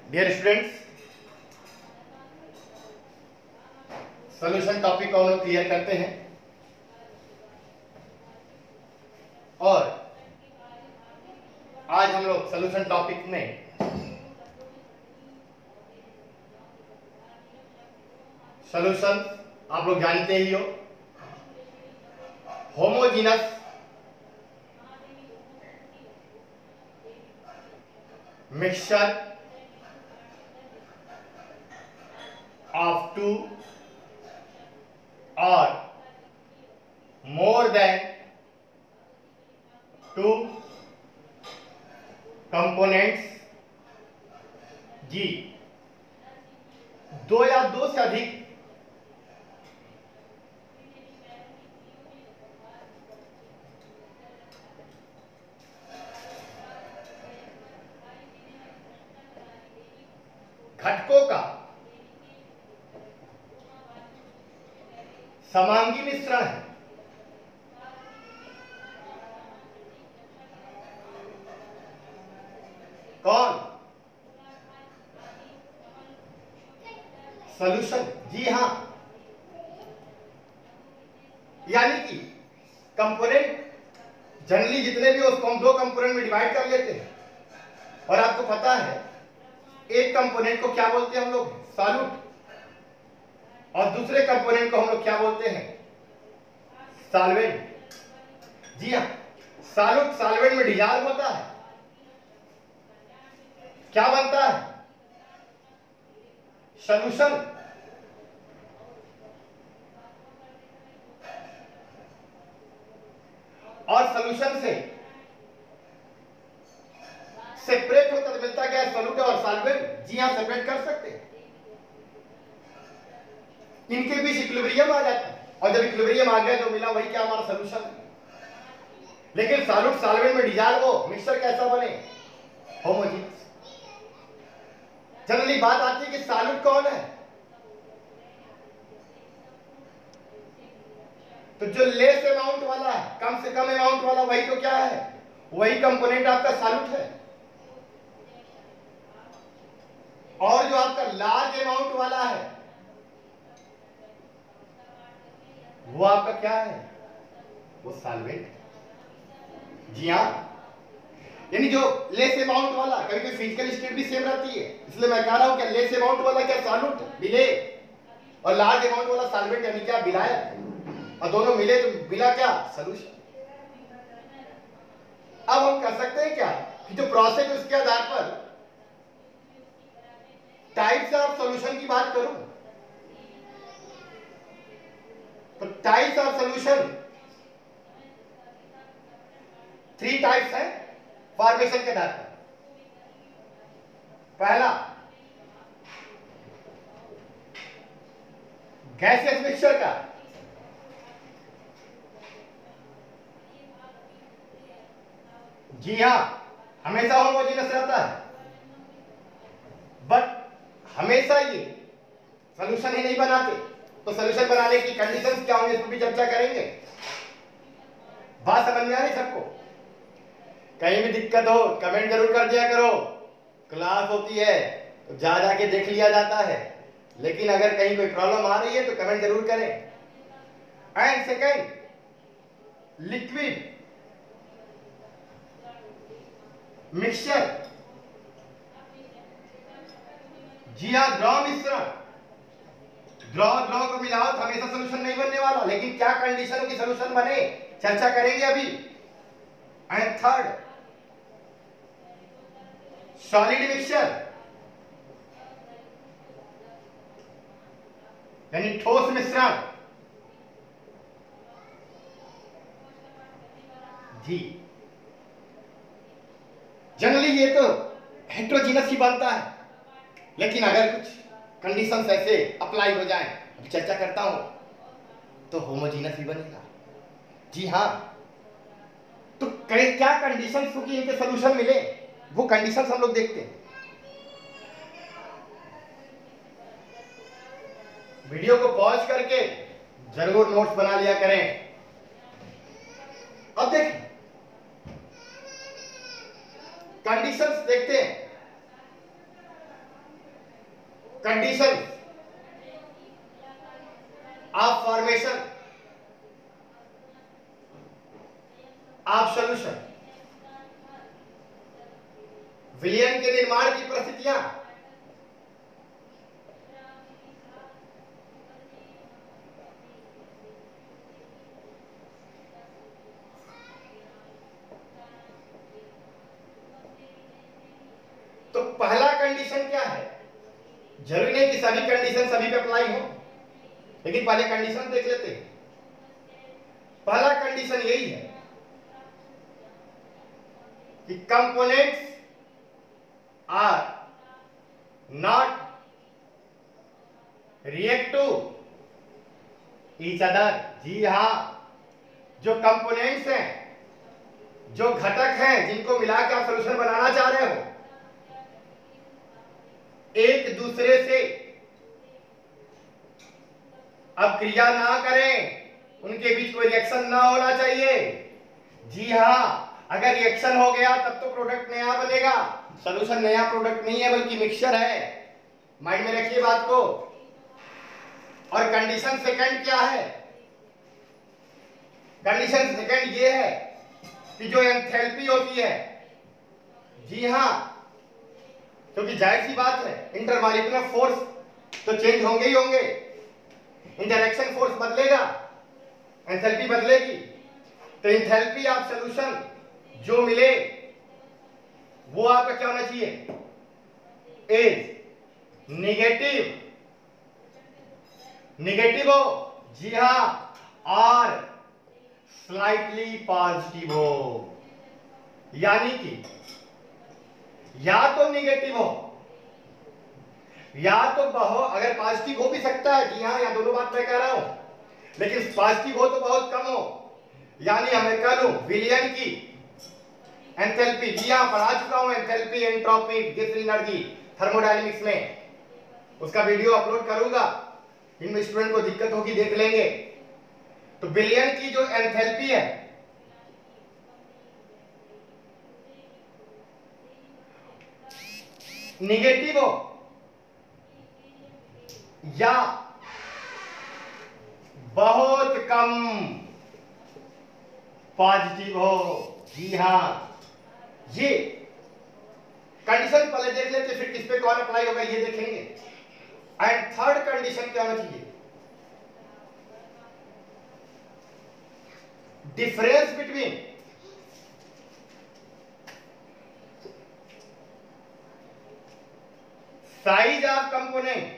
Dear students, solution topic को हम लोग क्लियर करते हैं और आज हम लोग सॉल्यूशन टॉपिक में सॉल्यूशन आप लोग जानते ही हो, homogeneous mixture of two or more than two components G, दो या दो से अधिक घटकों का समांगी मिश्रण है। कौन? सॉल्यूशन। जी हाँ, यानी कि कंपोनेंट जनरली जितने भी उसको हम दो कंपोनेंट में डिवाइड कर लेते हैं और आपको पता है एक कंपोनेंट को क्या बोलते हैं हम लोग? सॉल्यूट। और दूसरे कंपोनेंट को हम लोग क्या बोलते हैं? सॉल्वेंट। जी हाँ, सॉल्यूट सॉल्वेंट में डिसॉल्व होता है, क्या बनता है? सॉल्यूशन। और सॉल्यूशन से सेपरेट होता तो मिलता क्या है? सॉल्यूट और सॉल्वेंट। जी हाँ, सेपरेट कर सकते हैं, इनके बीच इक्विलिब्रियम आ जाता है और जब इक्विलिब्रियम आ गया जो मिला वही क्या? हमारा सॉल्यूशन है। लेकिन सॉल्यूट सॉल्वेंट में डिसॉल्व हो, मिक्सचर कैसा बने? होमोजेनियस। जनरली बात आती है कि सॉल्यूट कौन है? तो जो लेस अमाउंट वाला है, कम से कम अमाउंट वाला, वही तो क्या है? वही कंपोनेंट आपका सॉल्यूट है। और जो आपका लार्ज अमाउंट वाला है वो आपका क्या है? वो सॉल्वेंट। जी हाँ, यानी जो लेस अमाउंट वाला, कभी कभी फिजिकल स्टेट भी सेम रहती है, इसलिए मैं कह रहा हूं कि लेस अमाउंट वाला क्या? सॉल्यूट, विलेय, और लार्ज अमाउंट वाला सॉल्वेंट यानी क्या? विलायक। और दोनों मिले तो मिला क्या? सॉल्यूशन। अब हम कह सकते हैं क्या कि जो प्रोसेस उसके आधार पर टाइप्स ऑफ सॉल्यूशन की बात करूं तो टाइप्स ऑफ सॉल्यूशन 3 टाइप्स है फॉर्मेशन के आधार पर। पहला गैसियस मिक्सचर का, जी हां, हमेशा होमोजेनियस रहता है, बट हमेशा ये सॉल्यूशन ही नहीं बनाते। तो सॉल्यूशन बनाने की कंडीशंस क्या होंगे, इस पर भी चर्चा करेंगे। बात समझ में आ रही सबको? कहीं भी दिक्कत हो कमेंट जरूर कर दिया करो। क्लास होती है तो जा जाके देख लिया जाता है, लेकिन अगर कहीं कोई प्रॉब्लम आ रही है तो कमेंट जरूर करें। And second, liquid mixture. जी हाँ, द्रव मिश्रण। द्रव को मिलाओ तो हमेशा सॉल्यूशन नहीं बनने वाला, लेकिन क्या कंडीशन की सॉल्यूशन बने, चर्चा करेंगे अभी। एंड थर्ड, सॉलिड मिक्सचर, यानी ठोस मिश्रण। जी, जनरली ये तो हेट्रोजीनस ही बनता है, लेकिन अगर कुछ कंडीशंस ऐसे अप्लाई हो जाए, चर्चा करता हूं, तो होमोजीनस ही बनेगा। जी हाँ, तो क्या कंडीशंस होगी इनके सॉल्यूशन मिले, वो कंडीशंस हम लोग देखते हैं। वीडियो को पॉज करके जरूर नोट्स बना लिया करें। अब देखें, कंडीशंस देखते हैं। Condition of formation of solution, विलयन के निर्माण की परिस्थितियां, तो पहला कंडीशन क्या है? जरूरी नहीं कि सभी कंडीशन सभी पे अप्लाई हो, लेकिन पहले कंडीशन देख लेते हैं। पहला कंडीशन यही है कि components are not reactive each other. जी हां, जो कंपोनेंट्स हैं, जो घटक हैं जिनको मिला के आप सॉल्यूशन बनाना चाह रहे हो, एक दूसरे से अब क्रिया ना करें, उनके बीच कोई रिएक्शन ना होना चाहिए। जी हां, अगर रिएक्शन हो गया तब तो प्रोडक्ट नया बनेगा। सॉल्यूशन नया प्रोडक्ट नहीं है बल्कि मिक्सचर है। माइंड में रखिए बात को। और कंडीशन सेकंड क्या है? कंडीशन सेकंड ये है कि जो एंथैल्पी होती है, जी हां, क्योंकि जाहिर सी बात है इंटरमॉलिक्यूलर फोर्स तो चेंज होंगे ही होंगे, इंटरेक्शन फोर्स बदलेगा, एंथैल्पी बदलेगी। तो एंथैल्पी ऑफ सॉल्यूशन जो मिले वो आपका क्या होना चाहिए? Is negative. नेगेटिव हो, जी हां, और स्लाइटली पॉजिटिव हो। यानी कि या तो नेगेटिव हो या तो अगर पॉजिटिव हो भी सकता है, जी हाँ, या दोनों बात मैं कह रहा हूं, लेकिन पॉजिटिव हो तो बहुत कम हो। यानी हमें कह लूं विलयन की एंथैल्पी, जी हाँ, पढ़ा चुका हूं enthalpy, entropy, gas energy thermodynamics में, उसका वीडियो अपलोड करूंगा। इन स्टूडेंट को दिक्कत होगी देख लेंगे। तो विलयन की जो एंथैल्पी है नेगेटिव हो या बहुत कम पॉजिटिव हो, जी हां, ये कंडीशन पहले देख लेते, फिर किस पे कौन अप्लाई होगा ये देखेंगे। एंड थर्ड कंडीशन क्या होना चाहिए? Difference between size of component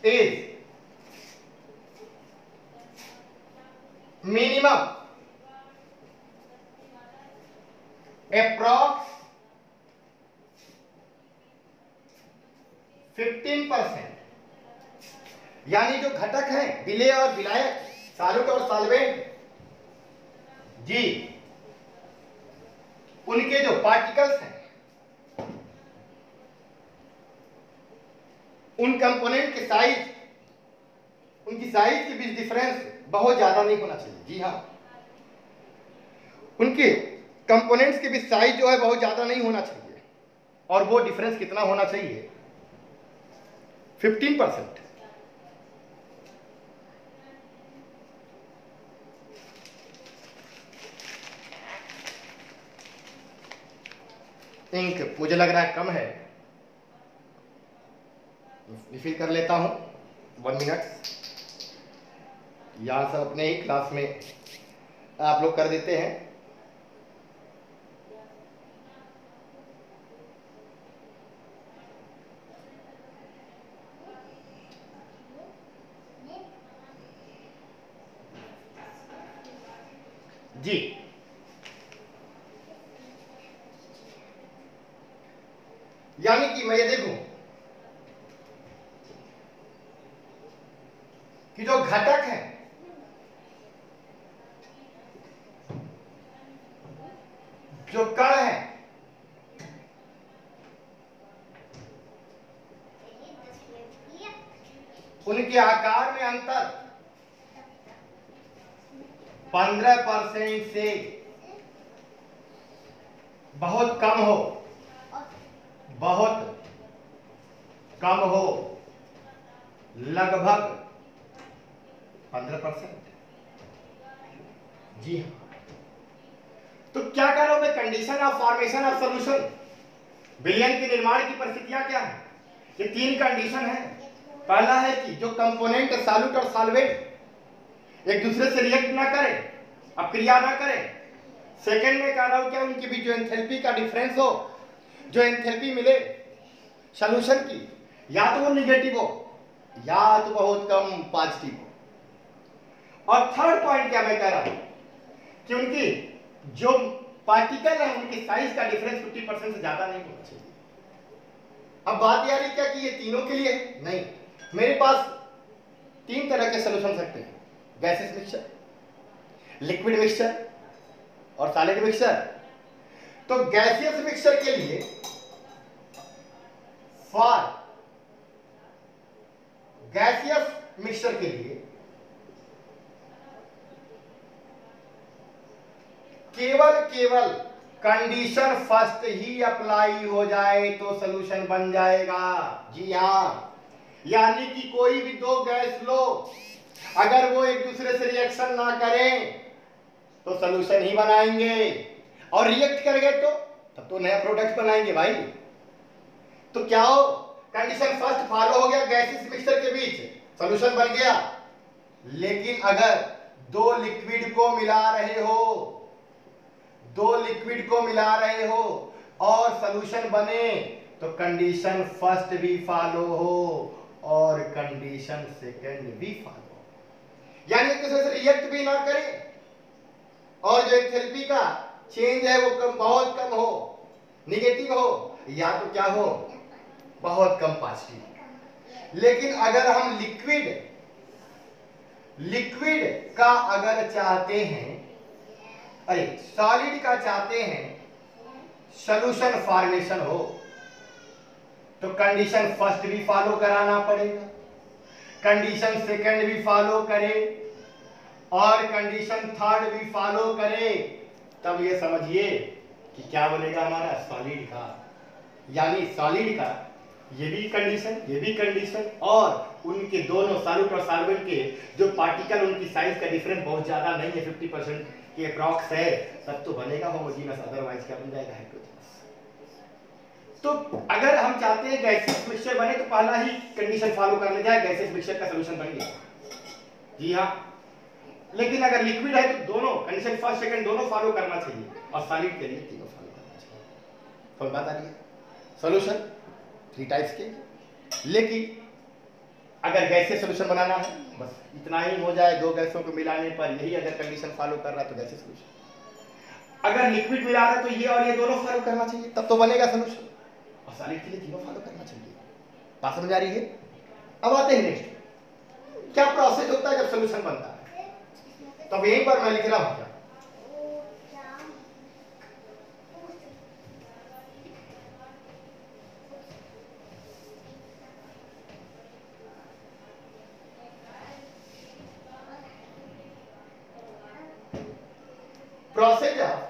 is minimum approx 15%। यानी जो घटक हैं विलेय और विलायक, सॉल्यूट और सॉल्वेंट, जी, उनके जो पार्टिकल्स हैं, उन कंपोनेंट के साइज, उनकी साइज के बीच डिफरेंस बहुत ज्यादा नहीं होना चाहिए। जी हाँ, उनके कंपोनेंट्स के बीच साइज जो है बहुत ज्यादा नहीं होना चाहिए। और वो डिफरेंस कितना होना चाहिए? 15%। इंक मुझे लग रहा है कम है, रिफिल कर लेता हूं 1 मिनट। यहां सब अपने ही क्लास में आप लोग कर देते हैं। जी, यानी कि मैं ये देखूं कि जो घटक है, जो कण है, उनके आकार में अंतर 15% से बहुत कम हो, बहुत कम हो, लगभग 15%। जी हाँ। तो क्या कह रहा हूं मैं, condition of formation of solution, विलयन के निर्माण की परिस्थितियां क्या है? ये तीन कंडीशन है। पहला है कि जो कंपोनेंट सॉल्यूट और सॉल्वेंट एक दूसरे से रिएक्ट ना करें, अपक्रिया ना करें। सेकंड में कह रहा हूं क्या, उनके बीच जो एंथैल्पी का डिफरेंस हो, जो एंथैल्पी मिले सॉल्यूशन की, या तो वो निगेटिव हो या तो बहुत कम पॉजिटिव हो। और थर्ड पॉइंट क्या मैं कह रहा हूं कि उनकी जो पार्टिकल है उनकी साइज का डिफरेंस 50% से ज्यादा नहीं होना चाहिए। अब बात यार क्या कि ये तीनों के लिए नहीं, मेरे पास तीन तरह के सॉल्यूशन सकते हैं, गैसेस मिक्सचर, लिक्विड मिक्सचर और सॉलिड मिक्सचर। तो गैसियस मिक्सचर के लिए गैसियस मिक्सचर के लिए केवल कंडीशन फर्स्ट ही अप्लाई हो जाए तो सॉल्यूशन बन जाएगा। जी हाँ, यानी कि कोई भी दो गैस लो, अगर वो एक दूसरे से रिएक्शन ना करें तो सॉल्यूशन ही बनाएंगे, और रिएक्ट कर गए तो तब तो नया प्रोडक्ट बनाएंगे भाई। तो क्या हो, कंडीशन फर्स्ट फॉलो हो गया, गैसेस मिक्सचर के बीच सॉल्यूशन बन गया। लेकिन अगर दो लिक्विड को मिला रहे हो और सॉल्यूशन बने तो कंडीशन फर्स्ट भी फॉलो हो और कंडीशन सेकंड भी फॉलो हो, यानी एक दूसरे से रिएक्ट भी ना करें और जो एंथैल्पी का चेंज है वो बहुत कम हो, निगेटिव हो, या तो क्या हो, बहुत कम पॉजिटिव। लेकिन अगर हम लिक्विड का अगर चाहते हैं, सॉलिड का चाहते हैं सॉल्यूशन फॉर्मेशन हो, तो कंडीशन फर्स्ट भी फॉलो कराना पड़ेगा, कंडीशन सेकंड भी फॉलो करे और कंडीशन थर्ड भी फॉलो करे, तब ये समझिए कि क्या बनेगा हमारा सॉलिड का। यानी सॉलिड का ये भी कंडीशन और उनके दोनों सॉल्यूट और सॉल्वेंट के जो पार्टिकल उनकी साइज का डिफरेंस बहुत ज्यादा नहीं है, 50% के अप्रॉक्स है, तब तो बनेगा होमोजेनस, अदरवाइज क्या बन जाएगा, हेटेरोजेनस। तो अगर हम चाहते हैं गैसियस मिक्सचर बने तो पहला ही कंडीशन फॉलो कर ले जाए, गैसियस मिक्सचर का सॉल्यूशन बन गया। जी हाँ, लेकिन अगर लिक्विड है तो दोनों कंडीशन फर्स्ट सेकंड दोनों फॉलो करना चाहिए, और सॉलिड के लिए तीनों फॉलो करना चाहिए। तो बात आ रही है, सॉल्यूशन 3 टाइप्स के, लेकिन अगर गैसियस सॉल्यूशन बनाना है बस इतना ही हो जाए, दो गैसों को मिलाने पर यही अगर कंडीशन फॉलो कर रहा है तो गैसियस सॉल्यूशन। अगर लिक्विड मिला रहा है तो ये और ये दोनों फॉलो करना चाहिए, तब तो बनेगा सॉल्यूशन, और सॉलिड के लिए तीनों फॉलो करना चाहिए। बात समझ आ रही है? अब आते हैं नेक्स्ट, क्या प्रोसेस होता है जब सॉल्यूशन बनता है। तो यहीं पर मैं लिख रहा हूं क्या, process of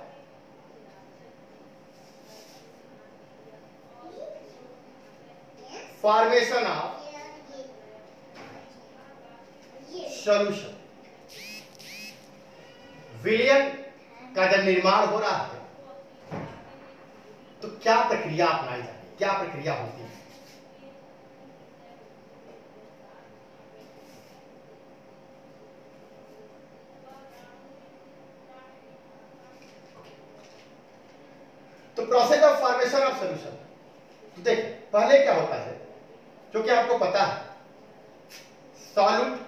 formation of solution. विलयन का जब निर्माण हो रहा है तो क्या प्रक्रिया अपनाई जाती है, क्या प्रक्रिया होती है। तो process of formation of solution, तो देखिए पहले क्या होता है, जो कि आपको पता है, सॉल्यूट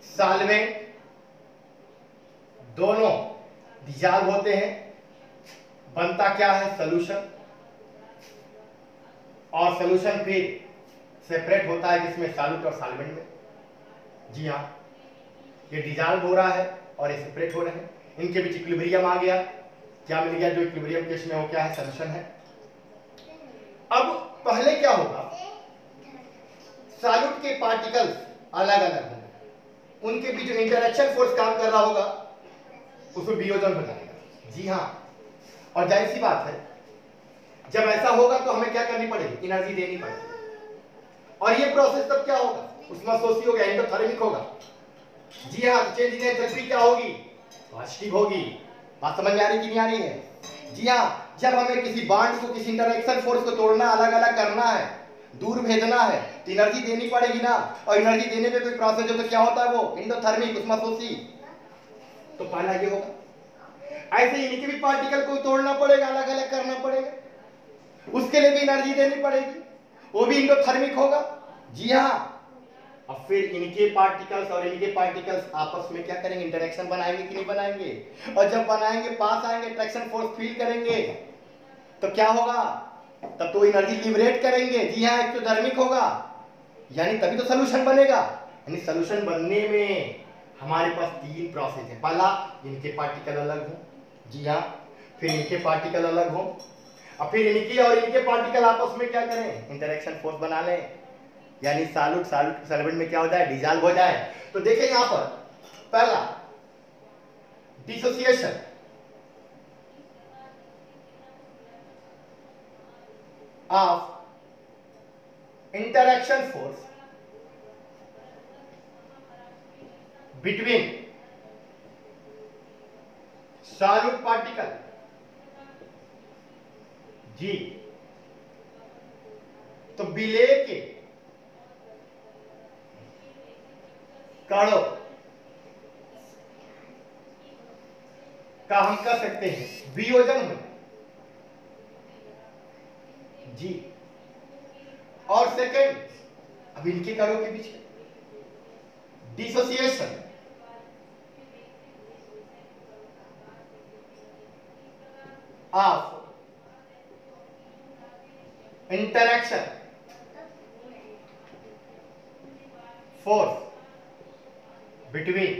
सॉल्वेंट दोनों डिसॉल्व होते हैं, बनता क्या है, सॉल्यूशन, और सॉल्यूशन फिर सेपरेट होता है किसमें, सॉल्यूट और सॉल्वेंट में। जी हाँ, ये डिसॉल्व हो रहा है और ये सेपरेट हो रहे हैं, इनके बीच इक्विलिब्रियम आ गया, क्या मिल गया, जो इक्विलिब्रियम केस में वो क्या है, सॉल्यूशन है। अब पहले क्या होगा, सॉल्यूट के पार्टिकल्स अलग अलग होंगे, उनके बीच जो इंटरेक्शन फोर्स काम कर रहा होगा उसमें वियोजन हो जाएगा। जी हाँ, और जाहिर सी बात है जब ऐसा होगा तो हमें क्या करनी पड़ेगी, एनर्जी देनी पड़ेगी। और ये प्रोसेस तब क्या होगा, उष्माशोषी होगा, एंडोथर्मिक होगा। जी हाँ, तो चेंज इन एंथैल्पी क्या होगी, पॉजिटिव होगी। बात समझ में आ रही कि नहीं आ रही है? जी हाँ, जब हमें किसी बॉन्ड को, किसी इंटरेक्शन फोर्स को तोड़ना, अलग अलग करना है, दूर भेजना है, तो एनर्जी देनी पड़ेगी ना। और एनर्जी देने पे कोई प्रोसेस हो तो क्या होता है, वो एंडोथर्मिक, उष्माशोषी। तो पहला ये होगा। ऐसे इनके भी पार्टिकल को तोड़ना पड़ेगा, अलग अलग करना पड़ेगा, उसके लिए भी एनर्जी देनी पड़ेगी, वो भी एंडोथर्मिक होगा। जी हाँ, अब फिर इनके पार्टिकल्स और इनके पार्टिकल्स आपस में क्या करेंगे, इंटरेक्शन बनाएंगे कि नहीं बनाएंगे। और जब बनाएंगे, पास आएंगे, अट्रैक्शन फोर्स फील करेंगे, तो क्या होगा, तब तो एनर्जी लिबरेट करेंगे। जी हाँ, एक्टोथर्मिक होगा, यानी तभी तो सोल्यूशन बनेगा। यानी सोल्यूशन बनने में हमारे पास तीन प्रोसेस है। पहला, इनके पार्टिकल अलग हो, जी हाँ, फिर इनके पार्टिकल अलग हो, और फिर इनके और इनके पार्टिकल आपस में क्या करें, इंटरेक्शन फोर्स बना लें, यानी सॉल्यूट सॉल्वेंट में क्या हो जाए, डिसॉल्व हो जाए। तो देखिए यहां पर पहला dissociation, of interaction force between solute particle, जी, तो विलेय के कणों का हम कह सकते हैं वियोजन हो, जी। और सेकंड, अब इनके कणों के बीच dissociation of interaction force between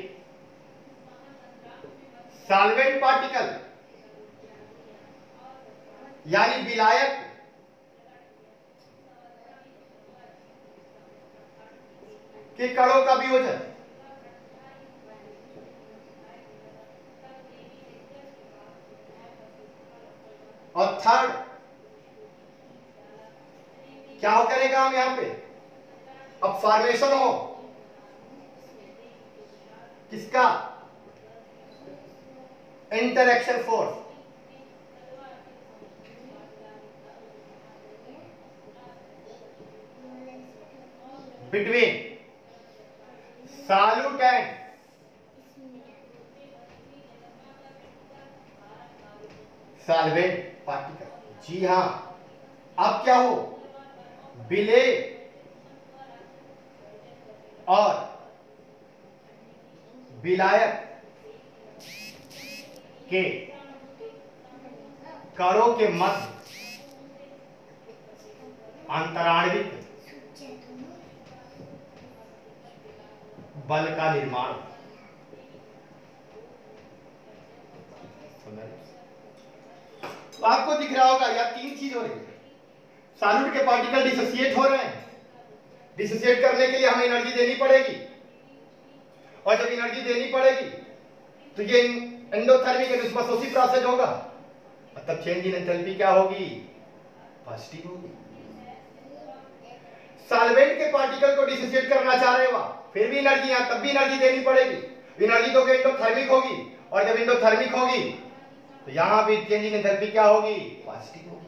solvent particle, यानी विलायक के कणों का वियोजन, और थर्ड क्या हो करेगा हम यहां पे, अब फॉर्मेशन हो किसका, interaction force between solute and solvent particle. जी हां, अब क्या हो, विलेय और विलायक के कणों के मध्य अंतराणविक बल का निर्माण। तो आपको दिख रहा होगा यह तीन चीज हो रही है। सॉल्यूट के पार्टिकल डिसोसिएट हो रहे हैं, डिसोसिएट करने के लिए हमें एनर्जी देनी पड़ेगी, और जब एनर्जी देनी पड़ेगी तो ये एंडोथर्मिक उष्माशोषी प्रोसेस होगा, तब चेंज इन एंथैल्पी क्या होगी, पॉजिटिव होगी। सॉल्वेंट के पार्टिकल को डिसोसिएट करना चाह रहे हो, फिर भी एनर्जी, यहां तब भी एनर्जी देनी पड़ेगी। एनर्जी दोगे एंडोथर्मिक होगी, और जब एंडोथर्मिक होगी तो यहां भी चेंज इन एंथैल्पी क्या होगी, पॉजिटिव होगी।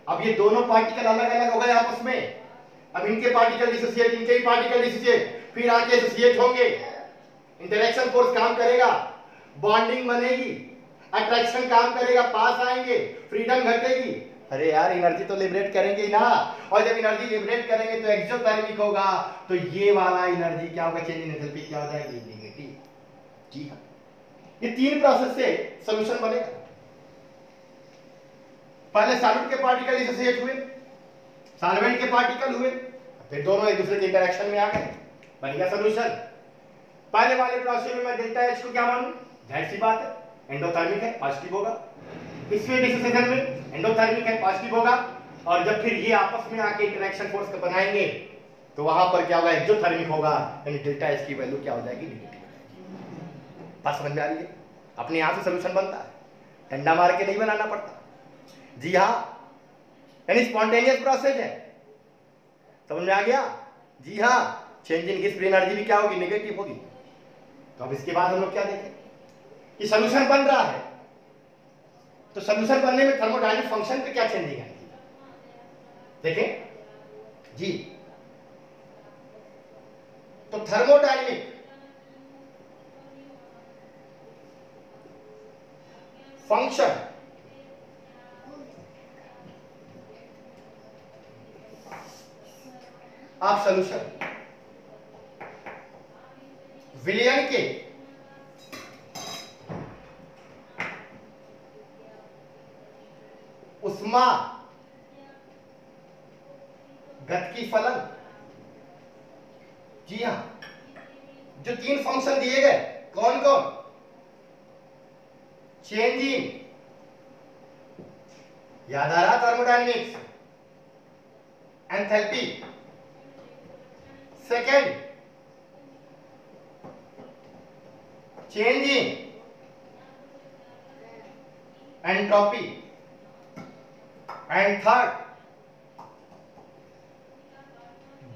अब ये दोनों पार्टिकल अलग अलग हो गए आपस में, अब इनके पार्टिकल डिसोसिएट, इनके ही पार्टिकल डिसोसिएट, फिर आके एसोसिएट होंगे, इंटरेक्शन फोर्स काम करेगा, बॉन्डिंग बनेगी, अट्रैक्शन काम करेगा, पास आएंगे, फ्रीडम घटेगी। अरे यार, एनर्जी तो लिबरेट करेंगे ही ना, और जब एनर्जी लिबरेट करेंगे तो एक्सोथर्मिक होगा, तो ये वाला एनर्जी क्या होगा, चेंज इन एंथैल्पी क्या हो जाएगी, नेगेटिव। जी हाँ, ये तीन प्रोसेस से सॉल्यूशन बनेगा। पहले सॉल्यूट के पार्टिकल डिसोसिएट हुए, सॉल्वेंट के पार्टिकल हुए, फिर दोनों एक दूसरे के इंटरेक्शन में आ गए, बन गया सॉल्यूशन। पहले वाले प्रोसेस में मैं डेल्टा एच को क्या मानूं, जाहिर सी बात है एंडोथर्मिक है, पॉजिटिव होगा। इसमें डिसोसिएशन में एंडोथर्मिक है, पॉजिटिव होगा। और जब फिर ये आपस में आके इंटरेक्शन फोर्स बनाएंगे तो वहां पर क्या होगा, एक्सोथर्मिक होगा, यानी डेल्टा एच की वैल्यू क्या हो जाएगी, निगेटिव हो जाएगी। बात समझ में आ रही है? अपने यहां से सोल्यूशन बनता है, डंडा मार के नहीं बनाना पड़ता। जी हाँ, यानी स्पॉन्टेनियस प्रोसेस है। समझ में आ गया? जी हाँ, चेंज इन गैस फ्री एनर्जी भी क्या होगी, नेगेटिव होगी। तो अब इसके बाद हम लोग क्या देखें कि सोल्यूशन बन रहा है, तो सोल्यूशन बनने में थर्मोडायनामिक फंक्शन पे क्या चेंजिंग आएगी, देखें जी। तो थर्मोडायनामिक फंक्शन ऑफ सोल्यूशन विलयन के उष्मा गतिकी फलन। जी हाँ, जो 3 फंक्शन दिए गए, कौन कौन, चेंज इन, याद आ रहा, thermodynamics, enthalpy, second change in entropy, and third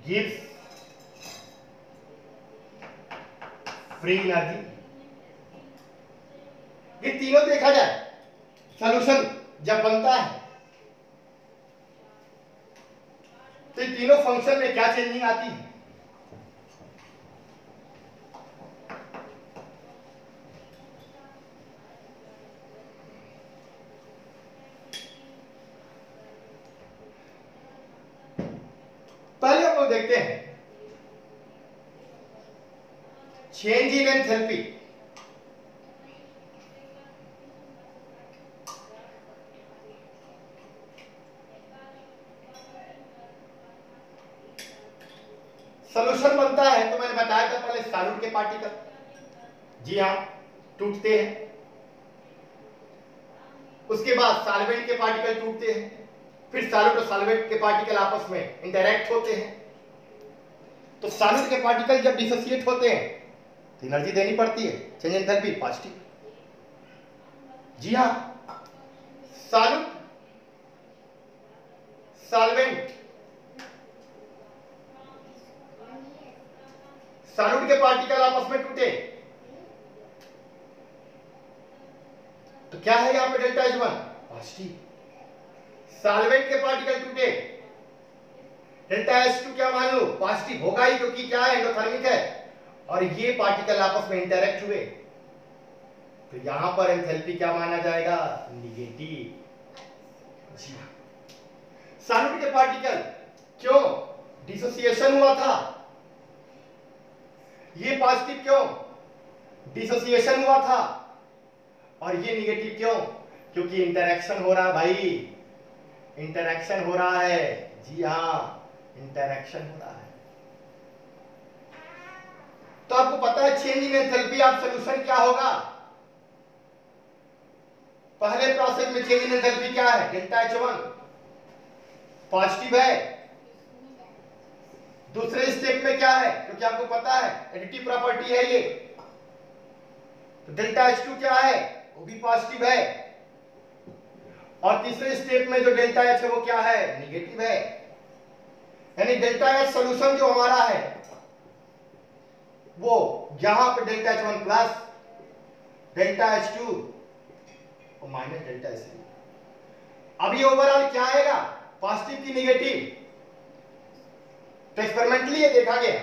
gives free energy. ये तीनों देखा जाए, सॉल्यूशन जब बनता है तो ये तीनों फंक्शन में क्या चेंजिंग आती है, पहले हम लोग देखते हैं चेंज इन एंथैल्पी। सॉल्यूशन बनता है तो मैंने बताया था पहले, सॉल्यूट के पार्टिकल, जी हाँ, टूटते हैं, उसके बाद सॉल्वेंट के पार्टिकल टूटते हैं, फिर सॉल्यूट और सॉल्वेंट के पार्टिकल आपस में इंटरैक्ट होते हैं। तो सॉल्यूट के पार्टिकल जब डिसोसिएट होते हैं तो एनर्जी देनी पड़ती है, चेंज इन एंथैल्पी पॉजिटिव। जी हाँ, सॉल्यूट सॉल्वेंट, सॉल्यूट के पार्टिकल आपस में टूटे तो क्या है यहां पे, delta H one positive. Solvent के पार्टिकल टूटे, डेल्टा एच टू क्या मान लो, पॉजिटिव होगा ही, क्योंकि क्या है, एंडोथर्मिक है, और ये पार्टिकल आपस में इंटरैक्ट हुए तो यहां पर एंथैल्पी क्या माना जाएगा, निगेटिव। जी हाँ, सॉल्यूट के पार्टिकल क्यों डिसोसिएशन हुआ था, ये पॉजिटिव क्यों, डिसोसिएशन हुआ था, और ये निगेटिव क्यों, क्योंकि इंटरैक्शन हो रहा है भाई, इंटरैक्शन हो रहा है। जी हाँ, इंटरैक्शन हो रहा है। तो आपको पता है change in enthalpy of solution क्या होगा, पहले प्रोसेस में चेंज इन एंथैल्पी क्या है, डेल्टा एच वन पॉजिटिव है, दूसरे स्टेप में क्या है, क्योंकि आपको पता है एडिटिव प्रॉपर्टी है ये, तो डेल्टा एच टू क्या है, वो भी पॉजिटिव है, और तीसरे स्टेप में जो डेल्टा एच है वो क्या है, निगेटिव है। यानी डेल्टा एच सॉल्यूशन जो हमारा है वो यहां पे delta H one plus delta H two और माइनस डेल्टा एच थ्री। अब ये ओवरऑल क्या आएगा, पॉजिटिव की निगेटिव। तो एक्सपेरिमेंटली ये देखा गया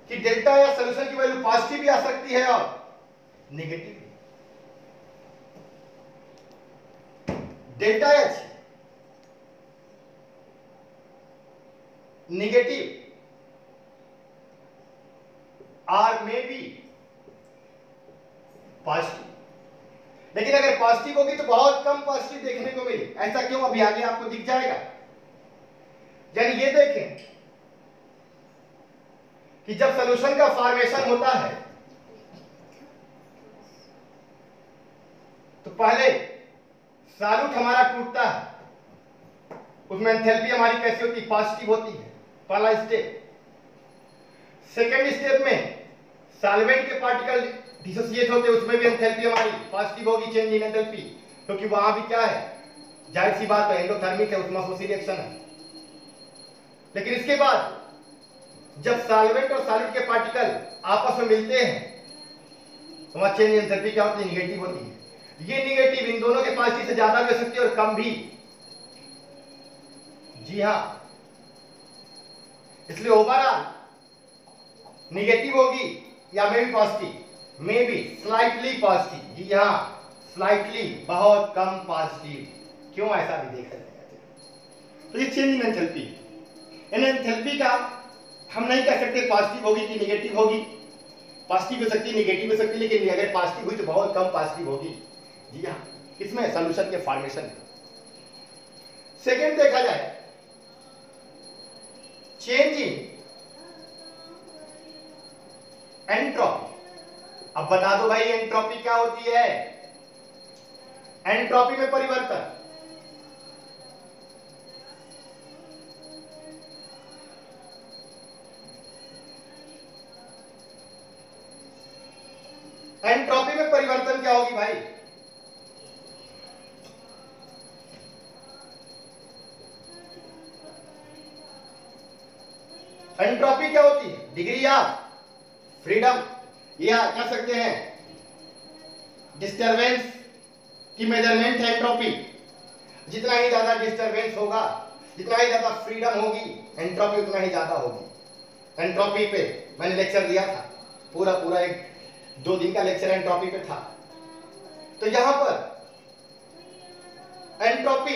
कि डेल्टा या सॉल्यूशन की वैल्यू पॉजिटिव भी आ सकती है और नेगेटिव भी। डेल्टा एच नेगेटिव आर में बी पॉजिटिव, लेकिन अगर पॉजिटिव होगी तो बहुत कम पॉजिटिव देखने को मिले। ऐसा क्यों, अभी आगे आपको दिख जाएगा। यानी ये देखें कि जब सॉल्यूशन का फॉर्मेशन होता है तो पहले सॉल्यूट हमारा टूटता है, उसमें एंथैल्पी हमारी कैसी होती है, पॉजिटिव होती है, पहला स्टेप। सेकेंड स्टेप में सॉल्वेंट के पार्टिकल डिसोसिएट होते हैं, उसमें भी एंथैल्पी हमारी पॉजिटिव होगी, चेंज इन एंथैल्पी, क्योंकि वहां भी क्या है, जाहिर सी बात है एंडोथर्मिक है, उसमें ऑस्मोसिस रिएक्शन है। लेकिन इसके बाद जब सॉल्वेंट और सॉलिड के पार्टिकल आपस में मिलते हैं तो वहां चेंज इन एंथैल्पी क्या होती है, निगेटिव होती है। ये निगेटिव इन दोनों के पॉजिटिव से ज्यादा भी हो सकती है और कम भी, जी हां। इसलिए ओवरऑल निगेटिव होगी या maybe positive, maybe slightly positive, जी हां, स्लाइटली, बहुत कम पॉजिटिव। क्यों ऐसा भी देख सकते हैं। तो ये change in enthalpy, in enthalpy का हम नहीं कह सकते पॉजिटिव होगी कि निगेटिव होगी, पॉजिटिव हो सकती है, निगेटिव हो सकती है, लेकिन अगर पॉजिटिव हुई तो बहुत कम पॉजिटिव होगी, जी हां। इसमें सॉल्यूशन के फॉर्मेशन। सेकेंड देखा जाए चेंज इन एंट्रोपी। अब बता दो भाई एंट्रोपी क्या होती है। एंट्रोपी में परिवर्तन, एंट्रोपी में परिवर्तन क्या होगी भाई, एंट्रोपी क्या होती है, डिग्री ऑफ फ्रीडम, या कह सकते हैं डिस्टरबेंस की मेजरमेंट है एंट्रोपी। जितना ही ज्यादा डिस्टरबेंस होगा, जितना ही ज्यादा फ्रीडम होगी, एंट्रोपी उतना ही ज्यादा होगी। एंट्रोपी पे मैंने लेक्चर दिया था, पूरा पूरा एक 2 दिन का लेक्चर एंट्रोपी पे था। तो यहां पर एंट्रोपी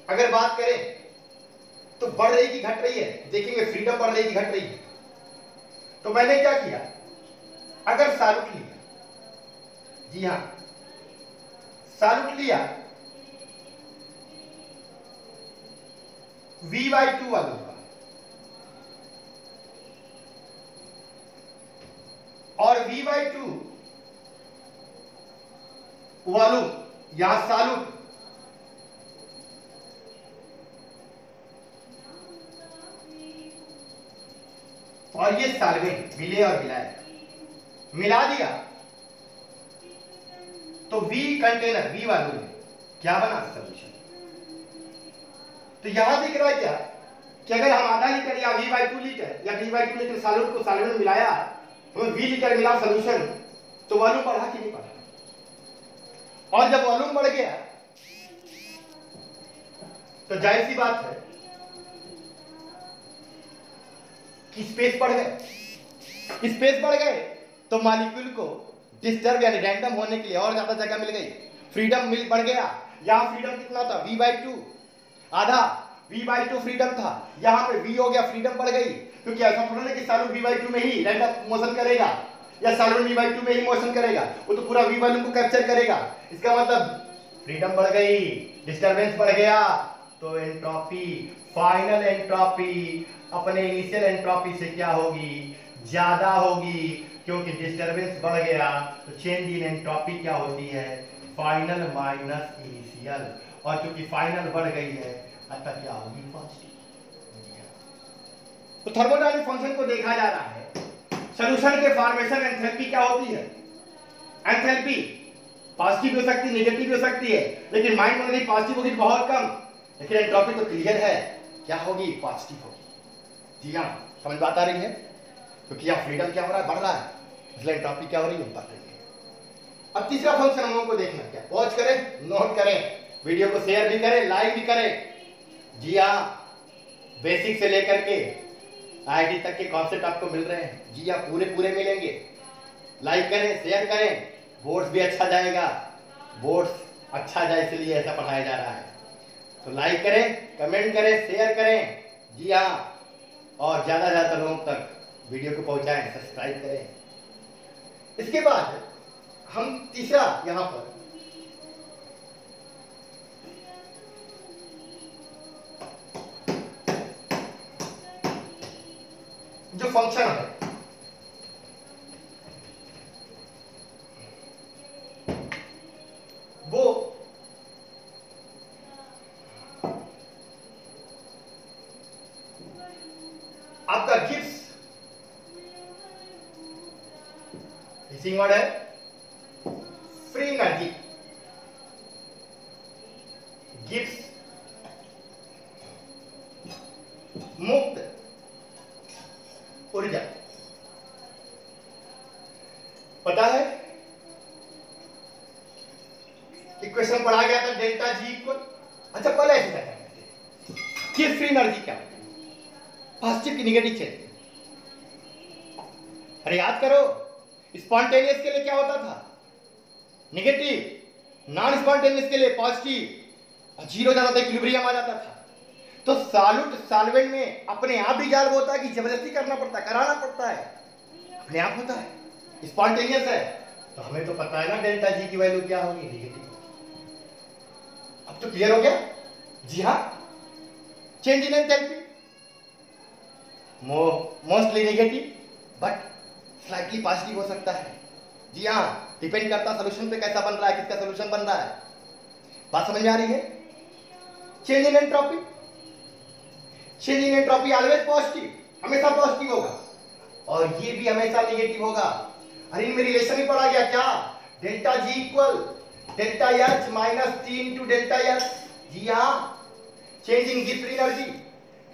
अगर बात करें तो बढ़ रही की घट रही है, देखेंगे फ्रीडम बढ़ रही की घट रही है। तो मैंने क्या किया, अगर सॉल्यूट लिया, जी हां सॉल्यूट लिया V/2 वालों का और V/2 वॉल्यूम या सॉल्यूट और ये सॉल्वेंट मिले और मिलाए, मिला दिया तो V कंटेनर, V वॉल्यूम क्या बना, सॉल्यूशन। तो यहां दिख रहा है क्या कि अगर हम आधा लीटर या V/2 लीटर या V/2 लीटर सॉल्यूट को सॉल्वेंट में मिलाया, हमें V लीटर मिला सॉल्यूशन, तो वॉल्यूम बढ़ा कि नहीं बढ़ा। और जब वॉल्यूम बढ़ गया तो जाहिर सी बात है कि स्पेस बढ़ गए। स्पेस बढ़ गए तो मॉलिक्यूल को डिस्टर्ब यानी रैंडम होने के लिए और ज्यादा जगह मिल गई, फ्रीडम मिल बढ़ गया। यहां फ्रीडम कितना था, V/2 आधा, V/2 फ्रीडम था, यहां पे V हो गया, फ्रीडम बढ़ गई। क्योंकि ऐसा थोड़ा ना कि सॉल्यूट V/2 में ही रैंडम मोशन करेगा या सॉल्यूट V/2 में ही मोशन करेगा, वो तो पूरा V वॉल्यूम को कैप्चर करेगा। इसका मतलब फ्रीडम बढ़ गई, डिस्टरबेंस बढ़ गया, तो एंट्रोपी, फाइनल एंट्रोपी अपने इनिशियल एंट्रोपी से क्या होगी, ज्यादा होगी। क्योंकि डिस्टरबेंस बढ़ गया तो चेंज इन एंट्रोपी क्या होती है, फाइनल माइनस इनिशियल, और क्योंकि फाइनल बढ़ गई है अतः क्या होगी, पॉजिटिव। तो थर्मोडायनामिक फंक्शन को देखा जा रहा है, सॉल्यूशन के फॉर्मेशन एंथैल्पी क्या होती है, एंथैल्पी पॉजिटिव हो सकती है, नेगेटिव हो सकती है, लेकिन माइंड में नहीं पॉजिटिव होगी तो बहुत कम, लेकिन एंट्रोपी तो क्लियर है क्या होगी, पॉजिटिव होगी। जी हाँ, समझ बात आ रही है। क्योंकि यहाँ फ्रीडम क्या हो रहा है, बढ़ रहा है, इसलिए एंट्रोपी क्या हो रही है, बढ़ रही है। अब तीसरा फंक्शन हम लोगों को देखना क्या, वॉच करें, नोट करें, वीडियो को शेयर भी करें, लाइक भी करें। जी हाँ, बेसिक से लेकर के आईटी तक के कॉन्सेप्ट आपको मिल रहे हैं, जी हाँ पूरे पूरे मिलेंगे। लाइक करें, शेयर करें, बोर्ड्स भी अच्छा जाएगा, बोर्ड्स अच्छा जाए इसलिए ऐसा पढ़ाया जा रहा है। तो लाइक करें, कमेंट करें, शेयर करें, जी हाँ, और ज्यादा से ज्यादा लोगों तक वीडियो को पहुंचाएं, सब्सक्राइब करें। इसके बाद हम तीसरा यहां पर जो फंक्शन है वो आपका गिब्स मिसिंग वर्ड है फ्री एनर्जी, गिब्स मुक्त ऊर्जा। पता है इक्वेशन पढ़ा गया था डेल्टा जी इक्वल, अच्छा पहले ऐसे कहते हैं कि फ्री एनर्जी क्या है, पॉजिटिव की नेगेटिव चेंज। अरे याद करो स्पॉन्टेनियस के लिए क्या होता था नेगेटिव, नॉन स्पॉन्टेनियस के लिए पॉजिटिव, और जीरो जाता था इक्विलिब्रियम आ जाता था। तो सॉल्यूट सॉल्वेंट में अपने आप डिसॉल्व होता है कि जबरदस्ती करना पड़ता है, कराना पड़ता है, अपने आप होता है, स्पॉन्टेनियस है। तो हमें तो पता है ना डेल्टा जी की वैल्यू क्या होगी, नेगेटिव। अब तो क्लियर हो गया? जी हाँ, change in enthalpy mostly negative but slightly positive हो सकता है। जी हाँ, डिपेंड करता सॉल्यूशन पे कैसा बन रहा है, किसका सॉल्यूशन बन रहा है। बात समझ में आ रही है? Change in entropy, change in entropy always positive, हमेशा पॉजिटिव होगा, और ये भी हमेशा नेगेटिव होगा। अरे इनमें रिलेशन ही पढ़ा गया क्या, delta G equal delta H minus T into delta H. जी हाँ, change in Gibbs free energy,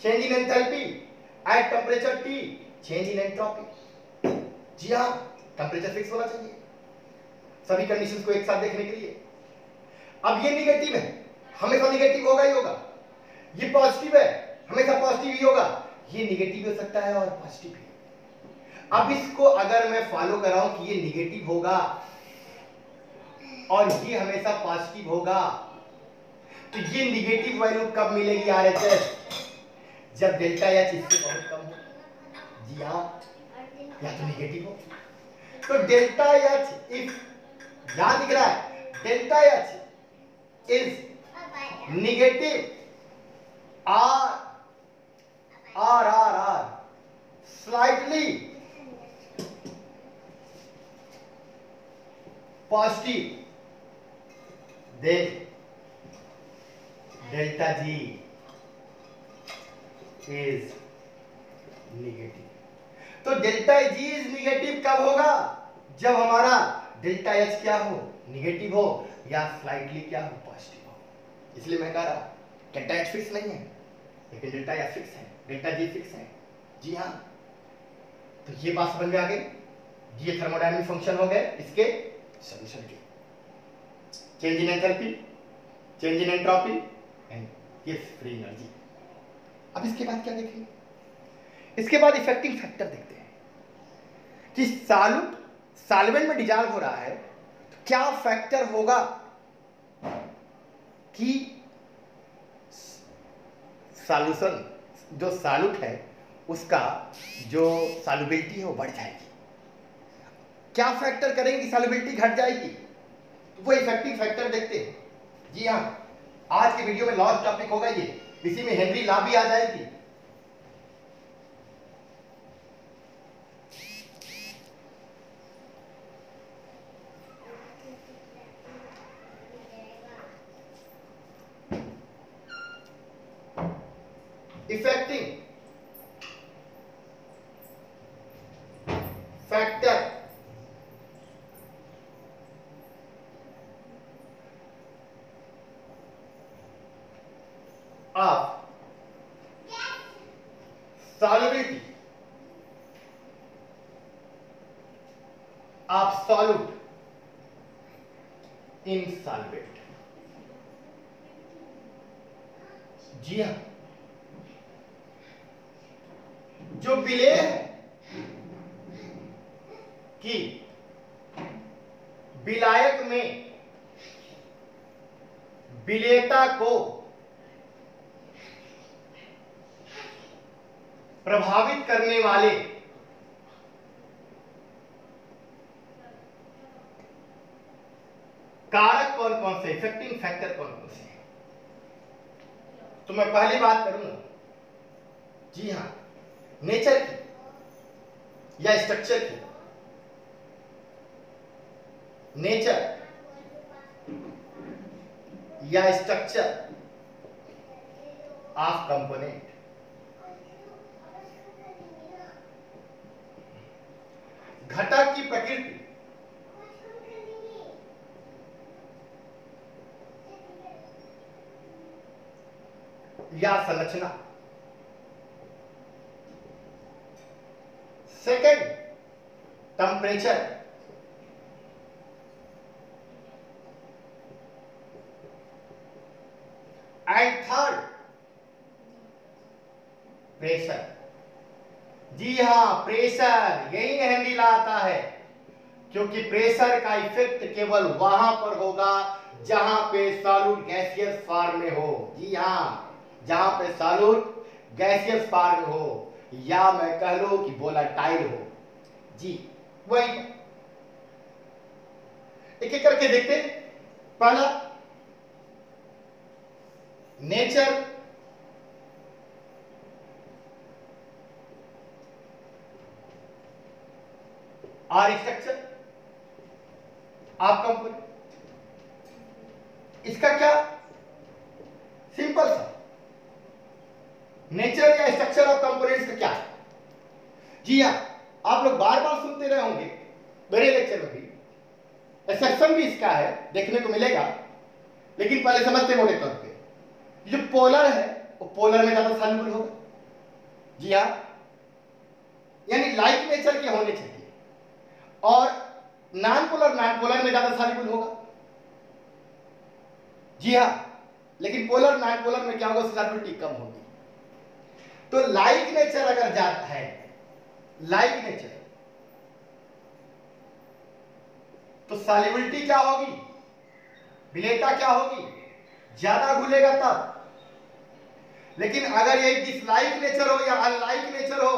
change in enthalpy at temperature T, change in entropy. जी हाँ, टेम्परेचर फिक्स होना चाहिए सभी कंडीशंस को एक साथ देखने के लिए। अब ये नेगेटिव है, हमेशा नेगेटिव होगा ही होगा, ये पॉजिटिव है, हमेशा पॉजिटिव ही होगा, ये नेगेटिव हो सकता है और पॉजिटिव भी। अब इसको अगर मैं फॉलो कर रहा हूं कि ये नेगेटिव होगा और ये हमेशा पॉजिटिव होगा, तो ये नेगेटिव वैल्यू कब मिलेगी आरएचएस, जब डेल्टा एच इससे बहुत कम हो। जी हाँ, या तो नेगेटिव हो। तो डेल्टा एच इफ यहां दिख रहा है delta H is negative or slightly positive, then delta G is negative। तो डेल्टा जी इज निगेटिव कब होगा, जब हमारा डेल्टा एच क्या हो, निगेटिव हो, या स्लाइटली क्या हो, पॉजिटिव हो। इसलिए मैं कह रहा डेल्टा एच फिक्स नहीं है, लेकिन डेल्टा एच फिक्स है, डेल्टा जी फिक्स है। जी हाँ, तो ये बात समझ में आ गई, ये थर्मोडायनामिक फंक्शन हो गए इसके सॉल्यूशन के। Change in enthalpy, change in entropy and gives free energy. अब इसके बाद क्या देखेंगे, इसके बाद इफेक्टिंग फैक्टर देखते हैं कि सॉल्यूट सॉल्वेंट में डिसॉल्व हो रहा है, तो क्या फैक्टर होगा कि सॉल्यूशन जो सॉल्यूट है उसका जो सॉल्युबिलिटी है वो बढ़ जाएगी। क्या फैक्टर करेंगे कि सॉल्युबिलिटी घट जाएगी, तो वो इफेक्टिव फैक्टर देखते हैं। जी हाँ, आज के वीडियो में लास्ट टॉपिक होगा ये, इसी में हेनरी लॉ भी आ जाएगी। Affecting factor of solubility of solute in solvent। जी हाँ, जो विलेय है कि विलायक में विलेयता को प्रभावित करने वाले कारक कौन कौन से, इफेक्टिंग फैक्टर कौन कौन से हैं। तो मैं पहली बात करूंगा जी हाँ, नेचर की या स्ट्रक्चर की। नेचर या स्ट्रक्चर ऑफ कंपोनेंट। की प्रकृति या संरचना। Second, temperature. And third, pressure. जी हां, प्रेशर यही अहम लाता है, क्योंकि प्रेशर का इफेक्ट केवल वहां पर होगा जहां पे सॉलिड गैसियस फॉर्म में हो। जी हां, जहां पे सॉलिड गैसियस फॉर्म में हो, या मैं कह लूं कि वोलेटाइल हो। जी वही एक एक करके देखते हैं। पहला, नेचर और स्ट्रक्चर ऑफ कंपोनेंट। इसका क्या, सिंपल सा, नेचर या स्ट्रक्चर ऑफ कंपोनेंट्स का क्या है? जी हाँ, आप लोग बार बार सुनते रहे होंगे मेरे लेक्चर में भी, एक्सेप्शन भी इसका है, देखने को मिलेगा, लेकिन पहले समझते मोटे तौर पे। जो पोलर है वो पोलर में ज्यादा सॉल्युबल होगा। जी हाँ, यानी लाइक नेचर के होने चाहिए, और नॉन पोलर में ज्यादा सॉल्युबल होगा। जी हाँ, लेकिन पोलर नॉन पोलर में क्या होगा, सॉल्युबिलिटी कम होगी। तो लाइक नेचर अगर जाता है, लाइक नेचर, तो सॉल्युबिलिटी क्या होगी, विलेयता क्या होगी, ज्यादा घुलेगा तब। लेकिन अगर ये डिसलाइक नेचर हो या अनलाइक नेचर हो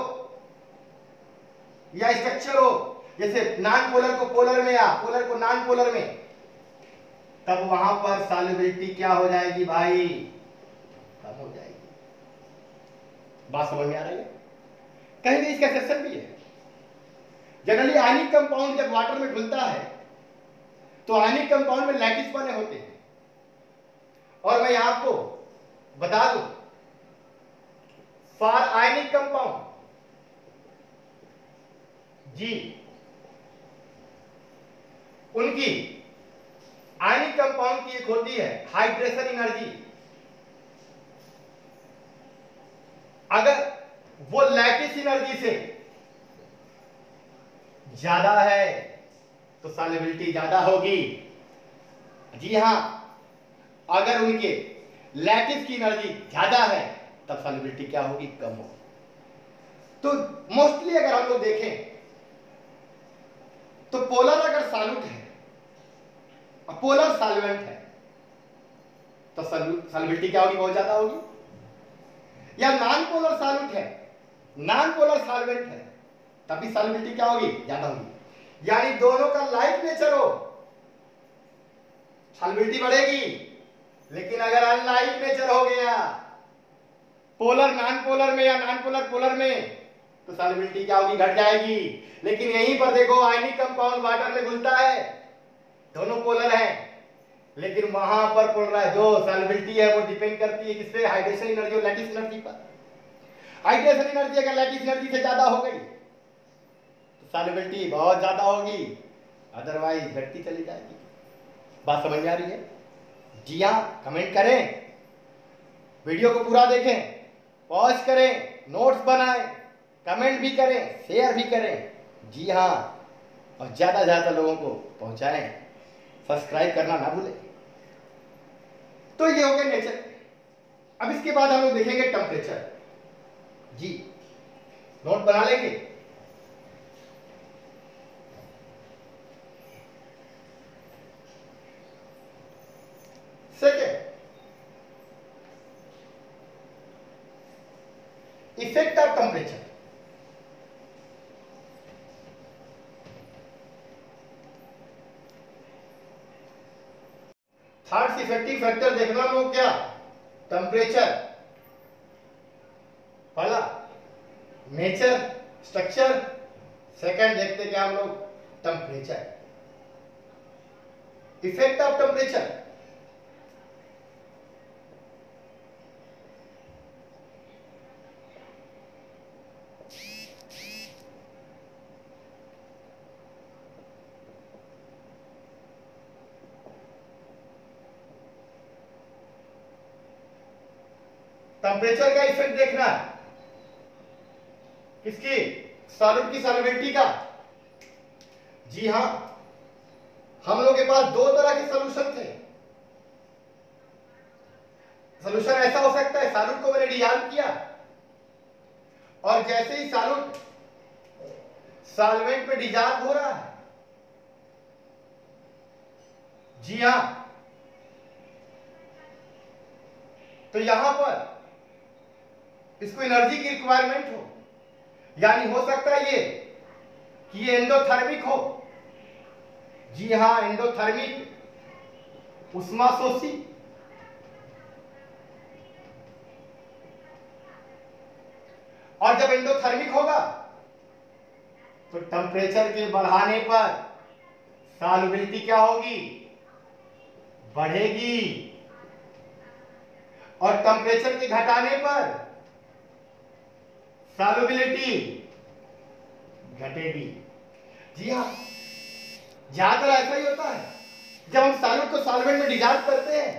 या स्ट्रक्चर हो, जैसे नॉन पोलर को पोलर में या पोलर को नॉन पोलर में, तब वहां पर सॉल्युबिलिटी क्या हो जाएगी भाई, कम हो जाएगी। बात समझ में आ रही है? कहीं भी इसका एक्सेप्शन भी है। जनरली आयनिक कंपाउंड जब वाटर में घुलता है तो आयनिक कंपाउंड में लैटिस बने होते हैं, और मैं आपको बता दूं, फॉर आयनिक कंपाउंड, जी, उनकी आयनिक कंपाउंड की एक होती है हाइड्रेशन एनर्जी। अगर वो लैटिस एनर्जी से ज्यादा है तो सॉल्युबिलिटी ज्यादा होगी। जी हां, अगर उनके लैटिस की एनर्जी ज्यादा है तब सॉल्युबिलिटी क्या होगी, कम होगी। तो मोस्टली अगर हम लोग देखें तो पोलर अगर सॉल्यूट है और पोलर सॉल्वेंट है तो सॉल्युबिलिटी क्या होगी, बहुत ज्यादा होगी। या नॉन पोलर सॉल्यूट है, नॉन पोलर सॉल्वेंट है, तभी सॉल्युबिलिटी क्या होगी, ज्यादा होगी। यानी दोनों का लाइक नेचर हो, सॉल्युबिलिटी बढ़ेगी। लेकिन अगर अनलाइक नेचर हो गया, पोलर नॉन पोलर में या नॉन पोलर पोलर में, तो सॉल्युबिलिटी क्या होगी, घट जाएगी। लेकिन यहीं पर देखो, आयनिक कंपाउंड वाटर में घुलता है, दोनों पोलर हैं, लेकिन वहां पर पोलर है, जो सॉल्युबिलिटी है वो डिपेंड करती है किस पे, हाइड्रेशन एनर्जी और लैटिस एनर्जी पर। हाइड्रेशन एनर्जी अगर लैटिस एनर्जी से ज्यादा हो गई तो सॉल्युबिलिटी बहुत ज्यादा होगी, अदरवाइज घटती चली जाएगी। बात समझ में आ रही है? जी हाँ, कमेंट करें, वीडियो को पूरा देखें, पॉज करें, नोट्स बनाएं, कमेंट भी करें, शेयर भी करें। जी हाँ, और ज्यादा से ज्यादा लोगों को पहुंचाएं, सब्सक्राइब करना ना भूलें। तो ये हो गया नेचर। अब इसके बाद हम लोग देखेंगे टेम्परेचर। जी, नोट बना लेंगे। Second, effect of temperature. Third effective factor देखना हम लोग, क्या, टेम्परेचर। पहला नेचर, स्ट्रक्चर, सेकंड देखते क्या हम लोग, temperature. Effect of temperature, temperature का इफेक्ट देखना है, किसकी? सॉलिड की सॉल्युबिलिटी का। जी हां, हम लोग के पास दो तरह के सॉल्यूशन थे। सॉल्यूशन ऐसा हो सकता है, सॉल्यूट को मैंने डिसॉल्व किया और जैसे ही सॉल्यूट सॉल्वेंट में डिसॉल्व हो रहा है, जी हां, तो यहां पर इसको एनर्जी की रिक्वायरमेंट हो, यानी हो सकता है ये कि ये एंडोथर्मिक हो। जी हां, एंडोथर्मिक उष्माशोषी। और जब एंडोथर्मिक होगा तो टेम्परेचर के बढ़ाने पर सॉल्युबिलिटी क्या होगी? बढ़ेगी। और टेम्परेचर के घटाने पर सॉल्युबिलिटी घटेगी। जी हाँ, ज्यादातर ऐसा ही होता है। जब हम सॉल्यूट को सॉल्वेंट में डिसॉल्व करते हैं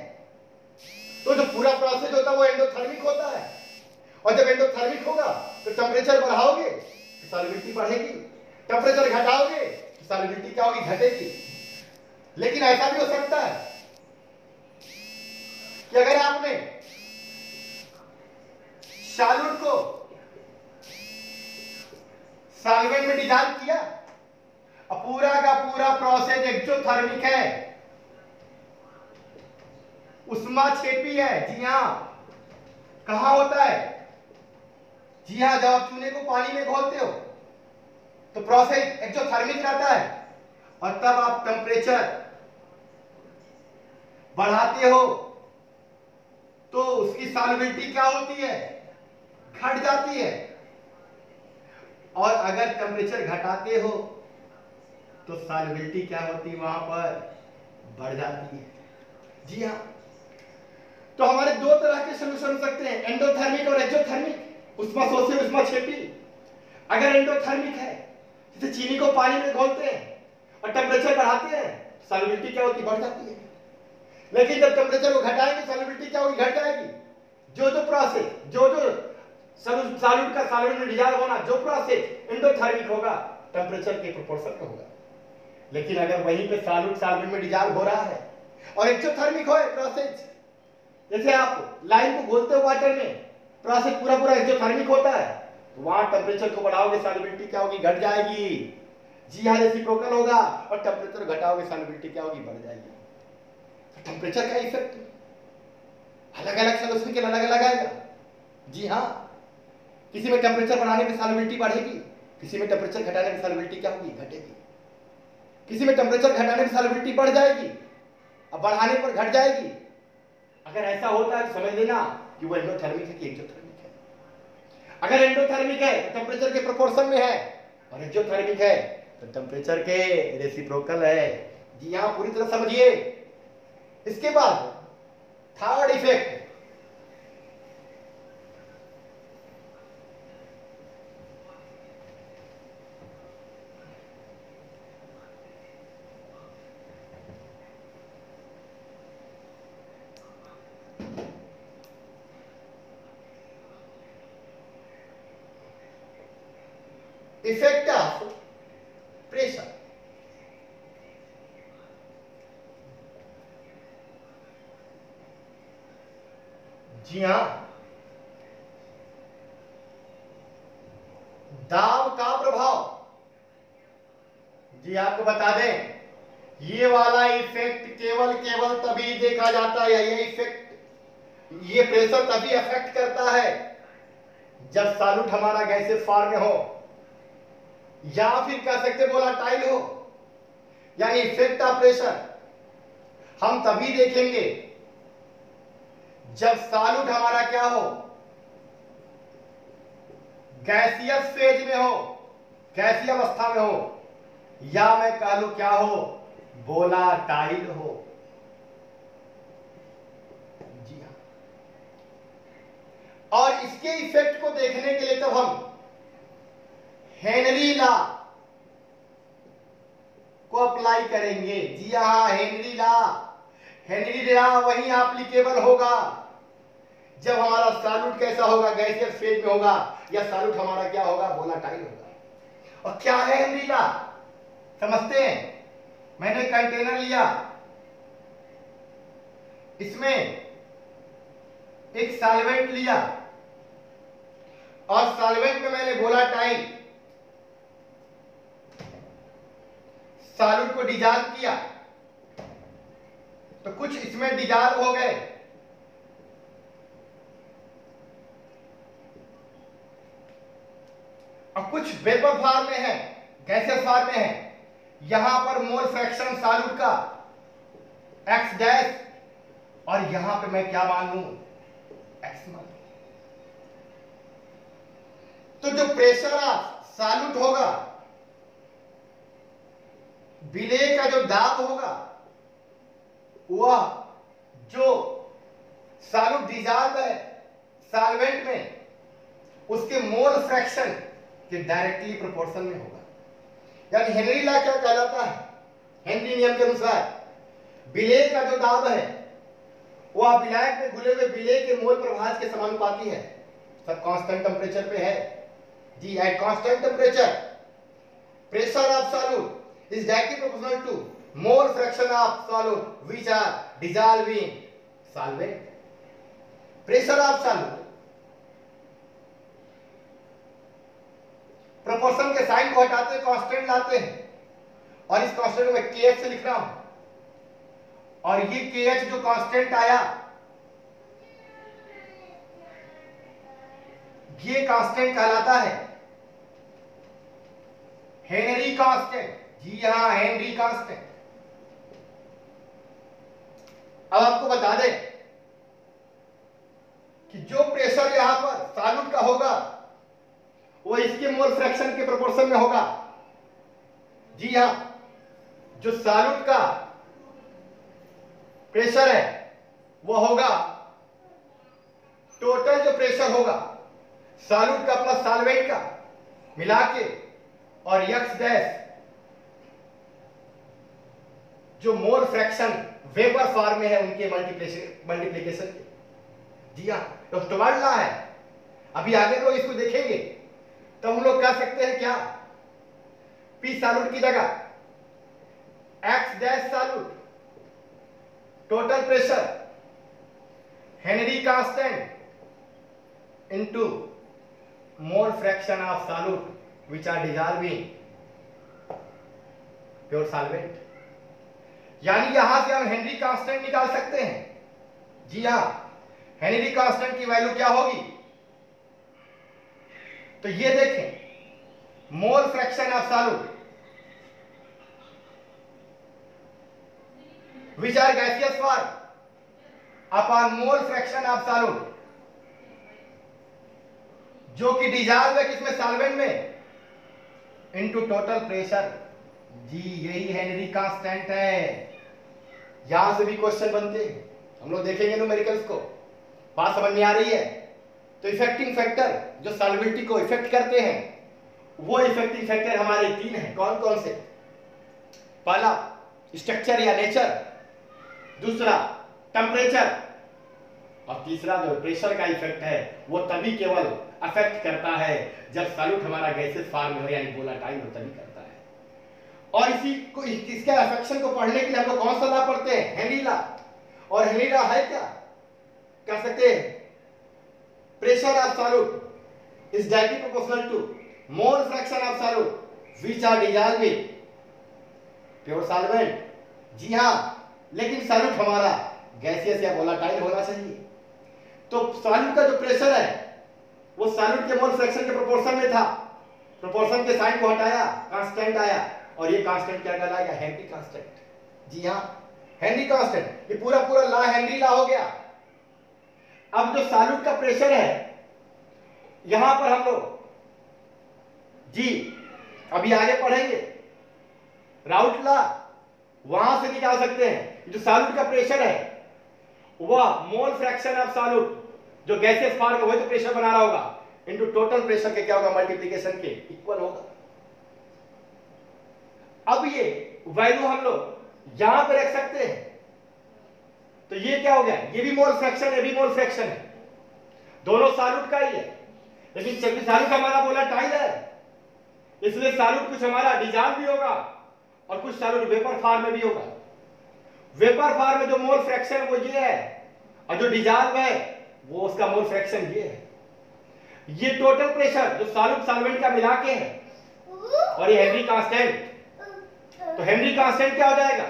तो जो पूरा प्रोसेस होता है वो एंडोथर्मिक होता है, और जब एंडोथर्मिक होगा तो टेम्परेचर बढ़ाओगे तो सॉल्युबिलिटी बढ़ेगी, टेम्परेचर घटाओगे तो सॉल्युबिलिटी क्या होगी? घटेगी। लेकिन ऐसा भी हो सकता है कि अगर आपने सॉल्यूट को सॉल्वेंट में डिसॉल्व किया और पूरा का पूरा प्रोसेस एक्सोथर्मिक है, उष्माक्षेपी है। जी हां, कहां होता है? जी हां, जब आप चूने को पानी में घोलते हो तो प्रोसेस एक्सोथर्मिक रहता है, और तब आप टेम्परेचर बढ़ाते हो तो उसकी सॉल्युबिलिटी क्या होती है? घट जाती है। और अगर टेम्परेचर घटाते हो तो सॉल्युबिलिटी क्या होती है? वहां पर बढ़ जाती है। जी हाँ, तो हमारे दो तरह के सॉल्यूशन हो सकते हैं, एंडोथर्मिक और एक्सोथर्मिक, उष्माशोषी उष्माक्षेपी। अगर एंडोथर्मिक है, जैसे चीनी को पानी में घोलते हैं और टेम्परेचर बढ़ाते हैं, सॉल्युबिलिटी क्या होती? बढ़ जाती है। लेकिन जब टेम्परेचर को घटाएंगे सॉल्युबिलिटी क्या होगी? घट जाएगी। जो प्रोसेस जो सॉल्यूट का सॉल्वेंट में डिसॉल्व होना, जो प्रोसेस एंडोथर्मिक होगा, टेम्परेचर के प्रोपोर्शन में होगा। लेकिन अगर वहीं पे सॉल्यूट सॉल्वेंट में डिसॉल्व हो रहा है और एक्सोथर्मिक हो प्रोसेस, जैसे आप लाइन को घोलते हो वाटर में, प्रोसेस पूरा पूरा एक्सोथर्मिक होता है, तो वहां टेम्परेचर को बढ़ाओगे सॉल्युबिलिटी क्या होगी? घट जाएगी। जी हां, रेसिप्रोकल होगा, और टेम्परेचर घटाओगे सॉल्युबिलिटी क्या होगी? बढ़ जाएगी। टेम्परेचर का इफेक्ट अलग अलग सॉल्यूशन के अलग अलग आएगा। जी हाँ, किसी में टेम्परेचर बढ़ाने पे सॉल्युबिलिटी बढ़ेगी, किसी में टेम्परेचर घटाने पे सॉल्युबिलिटी क्या होगी? घटेगी। किसी में टेम्परेचर घटाने पे सॉल्युबिलिटी बढ़ जाएगी और बढ़ाने पर घट जाएगी। अगर ऐसा होता है तो समझ लेना कि वो एंडोथर्मिक है कि एक्सोथर्मिक है। अगर एंडोथर्मिक है तो टेम्परेचर के प्रोपोर्शन में है, और एक्सोथर्मिक है तो टेम्परेचर के रेसिप्रोकल है। जी हाँ, पूरी तरह समझिए। इसके बाद third effect, effect of pressure. जी हां, दाब का प्रभाव। जी आपको बता दें, ये वाला इफेक्ट केवल तभी देखा जाता है, ये इफेक्ट, ये प्रेशर तभी अफेक्ट करता है जब सॉल्यूट हमारा गैसेस फॉर्म में हो, या फिर कह सकते वोलाटाइल हो। यानी इफेक्ट ऑफ प्रेशर हम तभी देखेंगे जब सॉल्यूट हमारा क्या हो? गैसियस फेज में हो, गैसीय अवस्था में हो, या मैं कह लूं क्या हो? वोलाटाइल हो। जी हां, और इसके इफेक्ट को देखने के लिए तब हम हेनरी लॉ को अप्लाई करेंगे। जी हां, हेनरी लॉ वहीं एप्लीकेबल होगा जब हमारा सॉल्यूट कैसा होगा, गैसियस फेज में होगा, या सॉल्यूट हमारा क्या होगा, वोलेटाइल होगा। और क्या है हेनरी लॉ, समझते हैं। मैंने कंटेनर लिया, इसमें एक सॉल्वेंट लिया, और सॉल्वेंट में मैंने वोलेटाइल सॉल्यूट को डिजॉल्व किया, तो कुछ इसमें डिजॉल्व हो गए, और कुछ वेपर फॉर्म में है, गैसेस फॉर्म में है। यहां पर मोल फ्रैक्शन सॉल्यूट का x डैश, और यहां पे मैं क्या मान लूं, x मान लूं। तो जो प्रेशर ऑफ सॉल्यूट होगा, विलेय का जो दाब होगा, वह जो सॉल्यूट डिजॉल्व है सॉल्वेंट में, उसके मोल फ्रैक्शन के डायरेक्टली प्रोपोर्शन में होगा। यानी हेनरी लॉ क्या कहलाता है, हेनरी नियम के अनुसार विलेय का जो दाब है वह विलायक में घुले हुए विलेय के मोल प्रभाज के समानुपाती है। सब कांस्टेंट टेंपरेचर पे है जी। At constant temperature pressure of solute is directly proportional to mole fraction of solute which are dissolving solvent. Pressure of solute proportion के साइन को हटाते हैं, कांस्टेंट लाते हैं, और इस कांस्टेंट को मैं kh से लिख रहा हूं, और ये kh जो कांस्टेंट आया, ये कांस्टेंट कहलाता है हेनरी कांस्टेंट। जी हां, हेनरी कांस्टेंट। अब आपको बता दें कि जो प्रेशर यहां पर सॉल्यूट का होगा वो इसके मोल फ्रैक्शन के प्रोपोर्शन में होगा। जी हां, जो सॉल्यूट का प्रेशर है वो होगा टोटल जो प्रेशर होगा सॉल्यूट का प्लस सॉल्वेंट का मिला के, और x डैश जो मोल फ्रैक्शन वेपर फॉर्म में है उनके मल्टीप्लिकेशन के। जी हां, तो स्टोवार्ड लॉ है। अभी आगे लोग इसको देखेंगे तो हम लोग कह सकते हैं क्या, P सॉल्यूट की जगह x dash solute total pressure Henry constant into mole fraction of solute which are dissolving pure solvent. यानी यहां से हम हेनरी कांस्टेंट निकाल सकते हैं। जी हां, हेनरी कांस्टेंट की वैल्यू क्या होगी, तो ये देखें, मोल fraction of solute which are gaseous form upon mole fraction of solute, जो कि डिजॉल्व है किसमें, सॉल्वेंट में, इनटू टोटल प्रेशर। जी यही हेनरी कांस्टेंट है। यहां से भी क्वेश्चन बनते हैं, हम लोग देखेंगे न्यूमेरिकल्स को। बात समझ में आ रही है। तो इफेक्टिंग फैक्टर जो सॉल्युबिलिटी को इफेक्ट करते हैं, वो इफेक्टिंग फैक्टर हमारे 3 हैं। कौन कौन से, पहला स्ट्रक्चर या नेचर, दूसरा टेम्परेचर, और तीसरा जो प्रेशर का इफेक्ट है वो तभी केवल अफेक्ट करता है जब सॉल्यूट हमारा गैसेस फॉर्म में हो, यानी वोलेटाइल हो, तभी करता है। और इसी को, इसके अफेक्शन को पढ़ने के लिए हम लोग कौन सा लॉ पढ़ते हैं, हेनरी लॉ। और हेनरी लॉ है क्या, कह सकते हैं pressure of solute is directly proportional to mole fraction of solute which are dissolving pure solvent. जी हां, लेकिन सॉल्यूट हमारा गैसियस या वोलेटाइल होना चाहिए। तो सॉल्यूट का जो प्रेशर है वो सॉल्यूट के मोल फ्रैक्शन के प्रोपोर्शन में था, प्रोपोर्शन के साइन को हटाया, कांस्टेंट आया, और ये कांस्टेंट क्या कहलाएगा, हेनरी कांस्टेंट। जी हां, हेनरी कांस्टेंट। ये पूरा पूरा लॉ हेनरी लॉ हो गया। अब जो सॉल्यूट का प्रेशर है यहां पर हम लोग जी अभी आगे पढ़ेंगे राउट लॉ, वहां से निकाल सकते हैं। जो सॉल्यूट का प्रेशर है वह मोल फ्रैक्शन ऑफ सॉल्यूट जो गैसेस फॉर्म में वही तो प्रेशर बना रहा होगा, इनटू टोटल प्रेशर के क्या होगा, मल्टीप्लिकेशन के इक्वल होगा। अब ये वैल्यू हम लोग यहां पे रख सकते हैं। तो ये क्या हो गया, ये भी मोल फ्रैक्शन है, ये भी मोल फ्रैक्शन है। दोनों सॉल्यूट का ही है, लेकिन चूंकि सॉल्यूट हमारा वोलेटाइल है इसलिए सॉल्यूट कुछ हमारा डिजॉल्व भी होगा और कुछ सॉल्यूट वेपर फॉर्म में भी होगा। वेपर फॉर्म में जो मोल फ्रैक्शन वो ये है और जो डिजॉल्व है वो उसका मोल फ्रैक्शन ये है। ये टोटल प्रेशर जो सॉल्यूट सॉल्वेंट का मिला के है और ये हेनरी कांस्टेंट, तो हेनरी कांस्टेंट क्या हो जाएगा,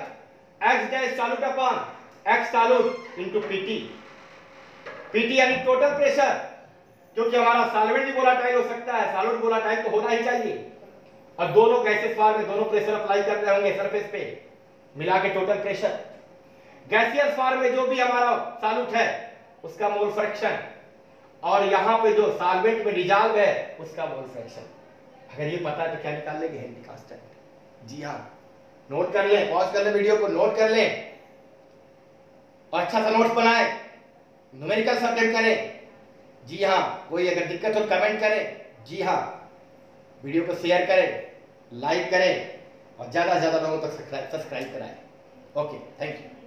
x dash solute upon x solute into PT. PT यानी टोटल प्रेशर, क्योंकि हमारा सॉल्वेंट भी वोलेटाइल हो सकता है, सॉल्यूट वोलेटाइल तो होना ही चाहिए और दोनों गैसेस फॉर्म में दोनों प्रेशर अप्लाई कर रहे होंगे सरफेस पे मिला के टोटल प्रेशर। गैसियस फॉर्म में जो भी हमारा सॉल्यूट है उसका मोल फ्रैक्शन और यहां पे जो सॉल्वेंट में डिजॉल्व है उसका मोल फ्रैक्शन। अगर ये पता है तो क्या निकाल लेंगे, हेनरी कांस्टेंट। जी हाँ, नोट कर लें, पॉज कर लें वीडियो को, नोट कर लें और अच्छा सा नोट्स बनाएं, न्यूमेरिकल अटेम्प्ट करें। जी हाँ, कोई अगर दिक्कत हो तो कमेंट करें। जी हाँ, वीडियो को शेयर करें, लाइक करें और ज्यादा से ज्यादा लोगों तक सब्सक्राइब कराएं। Okay, thank you.